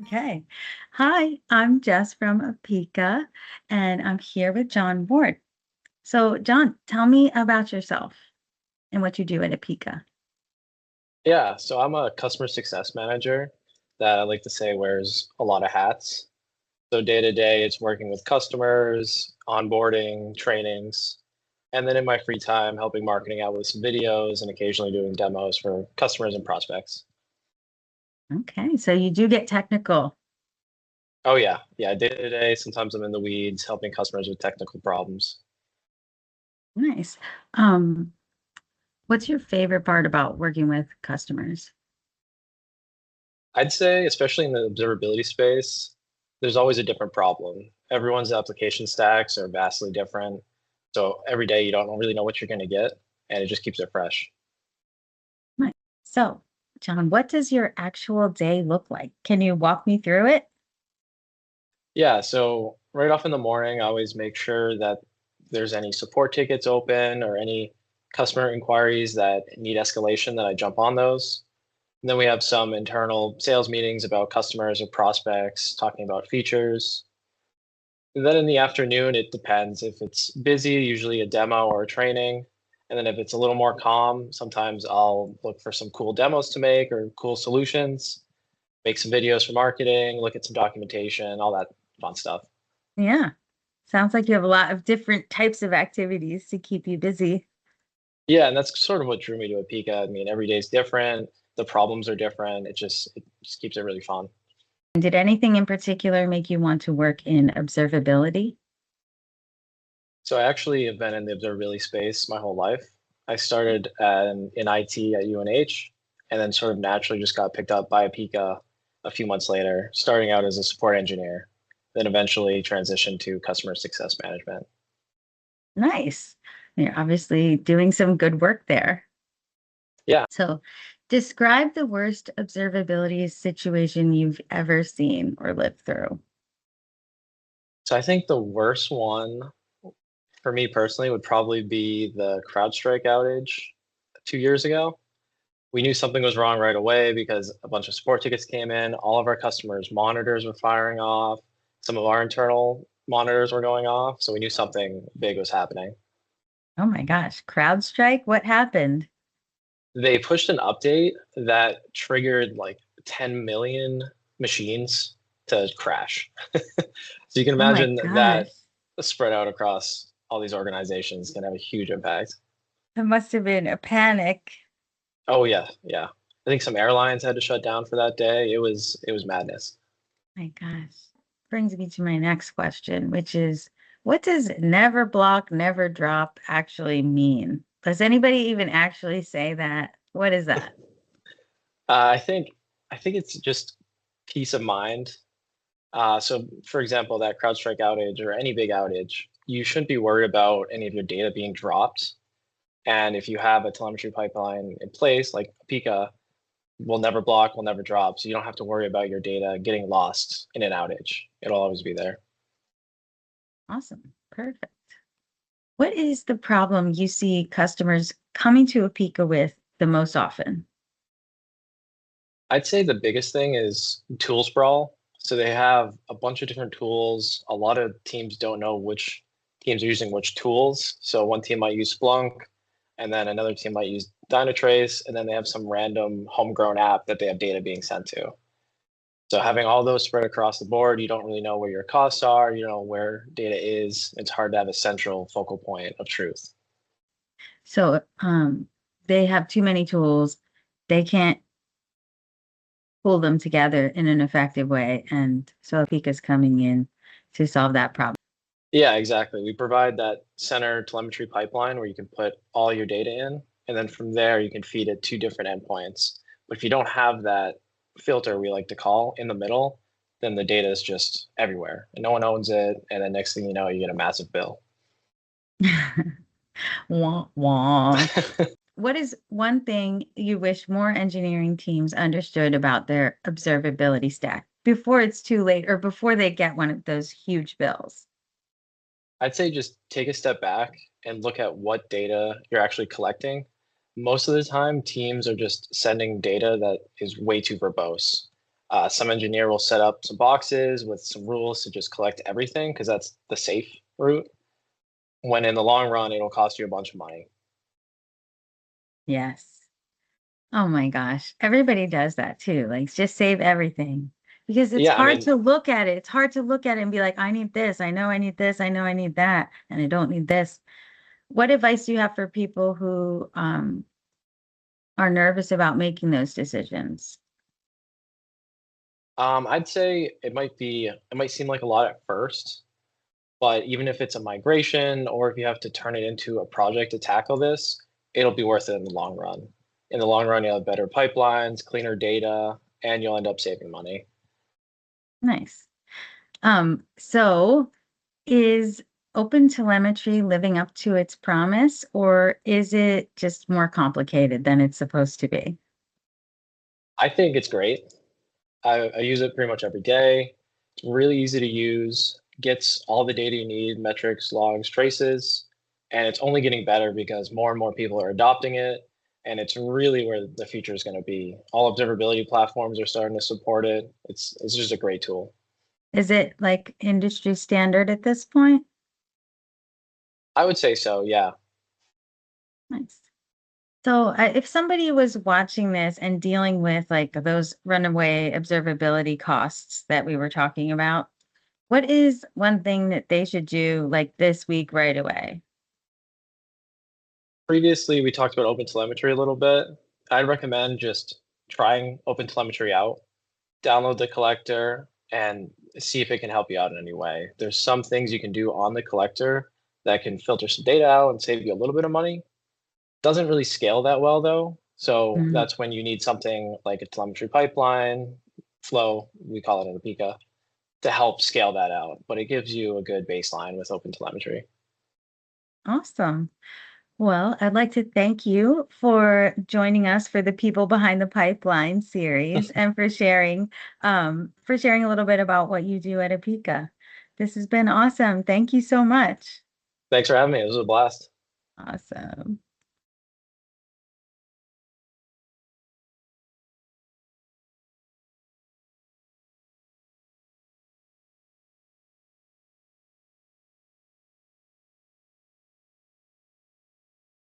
Okay. Hi, I'm Jess from Apica, and I'm here with John Ward. So, John, tell me about yourself and what you do at Apica. Yeah, so I'm a customer success manager that I like to say wears a lot of hats. So day to day, it's working with customers, onboarding, trainings, and then in my free time, helping marketing out with some videos and occasionally doing demos for customers and prospects. Okay, so you do get technical. Oh yeah, day to day, sometimes I'm in the weeds helping customers with technical problems. Nice. Um, what's your favorite part about working with customers? I'd say, especially in the observability space, there's always a different problem. Everyone's application stacks are vastly different. So every day you don't really know what you're going to get, and it just keeps it fresh. Nice. So, John, what does your actual day look like? Can you walk me through it? Yeah, so right off in the morning, I always make sure that there's any support tickets open or any customer inquiries that need escalation that I jump on those. And then we have some internal sales meetings about customers or prospects, talking about features. And then in the afternoon, it depends. If it's busy, usually a demo or a training. And then if it's a little more calm, sometimes I'll look for some cool demos to make or cool solutions, make some videos for marketing, look at some documentation, all that fun stuff. Yeah, sounds like you have a lot of different types of activities to keep you busy. Yeah, and that's sort of what drew me to Apica. I mean, every day is different. The problems are different. It just keeps it really fun. Did anything in particular make you want to work in observability? So I actually have been in the observability space my whole life. I started in IT at UNH, and then sort of naturally just got picked up by Apica a few months later, starting out as a support engineer, then eventually transitioned to customer success management. Nice. You're obviously doing some good work there. Yeah, So, describe the worst observability situation you've ever seen or lived through. so I think the worst one for me personally would probably be the CrowdStrike outage 2 years ago. We knew something was wrong right away because a bunch of support tickets came in. All of our customers' monitors were firing off. Some of our internal monitors were going off. So we knew something big was happening. Oh my gosh, CrowdStrike, what happened? They pushed an update that triggered like 10 million machines to crash. So you can Oh my imagine gosh, that spread out across all these organizations can have a huge impact. that must have been a panic. Oh yeah. I think some airlines had to shut down for that day. It was madness. My gosh. Brings me to my next question, which is what does never block, never drop actually mean? Does anybody even actually say that? What is that? I think it's just peace of mind. So, for example, that CrowdStrike outage or any big outage, you shouldn't be worried about any of your data being dropped. And if you have a telemetry pipeline in place, like Apica, will never block, will never drop. So you don't have to worry about your data getting lost in an outage. It'll always be there. Awesome. Perfect. What is the problem you see customers coming to Apica with the most often? I'd say the biggest thing is tool sprawl. So they have a bunch of different tools. A lot of teams don't know which teams are using which tools. So one team might use Splunk, and then another team might use Dynatrace, and then they have some random homegrown app that they have data being sent to. So having all those spread across the board, you don't really know where your costs are, you know where data is. It's hard to have a central focal point of truth. So, they have too many tools. They can't pull them together in an effective way. And so Apica is coming in to solve that problem. Yeah, exactly. We provide that center telemetry pipeline where you can put all your data in, and then from there you can feed it to different endpoints. But if you don't have that filter we like to call in the middle, then the data is just everywhere and no one owns it. And then next thing you know, you get a massive bill. Wah, wah. What is one thing you wish more engineering teams understood about their observability stack before it's too late or before they get one of those huge bills? I'd say just take a step back and look at what data you're actually collecting. Most of the time, teams are just sending data that is way too verbose. Some engineer will set up some boxes with some rules to just collect everything because that's the safe route. When in the long run, it'll cost you a bunch of money. Yes. Oh my gosh. Everybody does that too. Like just save everything because it's Yeah, I hard mean, to look at it. It's hard to look at it and be like, I need this. I know I need this. I know I need that. And I don't need this. What advice do you have for people who are nervous about making those decisions? I'd say it might seem like a lot at first, but even if it's a migration or if you have to turn it into a project to tackle this, it'll be worth it in the long run. In the long run, you'll have better pipelines, cleaner data, and you'll end up saving money. Nice. So is open telemetry living up to its promise, or is it just more complicated than it's supposed to be? I think it's great. I use it pretty much every day. It's really easy to use, gets all the data you need, metrics, logs, traces, and it's only getting better because more and more people are adopting it. And it's really where the future is going to be. All observability platforms are starting to support it. It's just a great tool. Is it like industry standard at this point? I would say so, yeah. Nice. So, if somebody was watching this and dealing with like those runaway observability costs that we were talking about, what is one thing that they should do like this week right away? Previously, we talked about OpenTelemetry a little bit. I'd recommend just trying OpenTelemetry out, download the collector, and see if it can help you out in any way. There's some things you can do on the collector that can filter some data out and save you a little bit of money. Doesn't really scale that well though. So Mm, that's when you need something like a telemetry pipeline, flow, we call it an Apica, to help scale that out. But it gives you a good baseline with OpenTelemetry. awesome. Well, I'd like to thank you for joining us for the People Behind the Pipeline series and for sharing a little bit about what you do at Apica. This has been awesome. Thank you so much. Thanks for having me. It was a blast. Awesome.